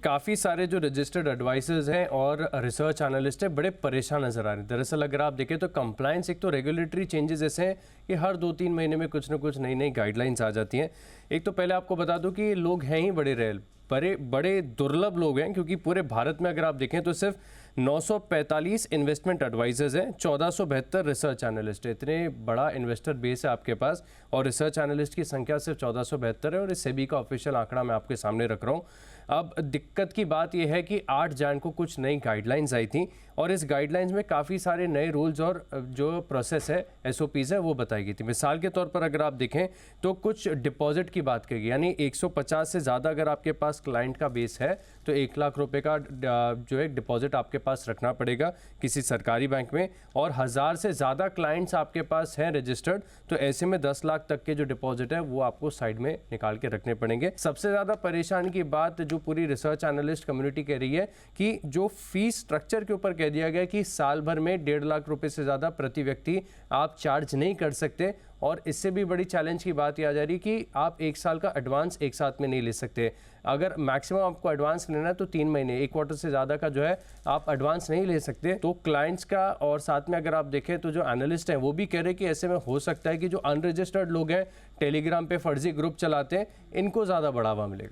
काफ़ी सारे जो रजिस्टर्ड एडवाइजर्स हैं और रिसर्च एनालिस्ट हैं बड़े परेशान नज़र आ रहे हैं। दरअसल अगर आप देखें तो कंप्लायंस, एक तो रेगुलेटरी चेंजेस ऐसे हैं कि हर 2-3 महीने में कुछ ना कुछ नई नई गाइडलाइंस आ जाती हैं। एक तो पहले आपको बता दूं कि लोग हैं ही बड़े रेयर, बड़े दुर्लभ लोग हैं, क्योंकि पूरे भारत में अगर आप देखें तो सिर्फ 945 इन्वेस्टमेंट एडवाइजर्स हैं, 1472 रिसर्च एनालिस्ट है। इतने बड़ा इन्वेस्टर बेस है आपके पास और रिसर्च एनालिस्ट की संख्या सिर्फ 1472 है और इस सेबी का ऑफिशियल आंकड़ा मैं आपके सामने रख रहा हूँ। अब दिक्कत की बात यह है कि 8 जैन को कुछ नई गाइडलाइंस आई थी और इस गाइडलाइंस में काफ़ी सारे नए रूल्स और जो प्रोसेस है, एसओपीज़ है, वो बताई गई थी। मिसाल के तौर पर अगर आप देखें तो कुछ डिपॉजिट की बात करी, यानी 150 से ज़्यादा अगर आपके पास क्लाइंट का बेस है तो 1 लाख रुपए का जो है डिपॉजिट आपके पास रखना पड़ेगा किसी सरकारी बैंक में, और 1000 से ज़्यादा क्लाइंट्स आपके पास हैं रजिस्टर्ड, तो ऐसे में 10 लाख तक के जो डिपॉजिट है वो आपको साइड में निकाल के रखने पड़ेंगे। सबसे ज़्यादा परेशानी की बात जो पूरी रिसर्च एनालिस्ट कम्युनिटी कह रही है कि जो फीस स्ट्रक्चर के ऊपर कह दिया गया कि साल भर में 1.5 लाख रुपए से ज़्यादा प्रति व्यक्ति आप चार्ज नहीं कर सकते, और इससे भी बड़ी चैलेंज की बात ये आ जा रही कि आप 1 साल का एडवांस एक साथ में नहीं ले सकते। अगर मैक्सिमम आपको एडवांस लेना है तो 3 महीने, 1 क्वार्टर से ज़्यादा का जो है आप एडवांस नहीं ले सकते। तो क्लाइंट्स का और साथ में अगर आप देखें तो जो एनालिस्ट हैं वो भी कह रहे हैं कि ऐसे में हो सकता है कि जो अनरजिस्टर्ड लोग हैं, टेलीग्राम पे फर्जी ग्रुप चलाते हैं, इनको ज़्यादा बढ़ावा मिलेगा।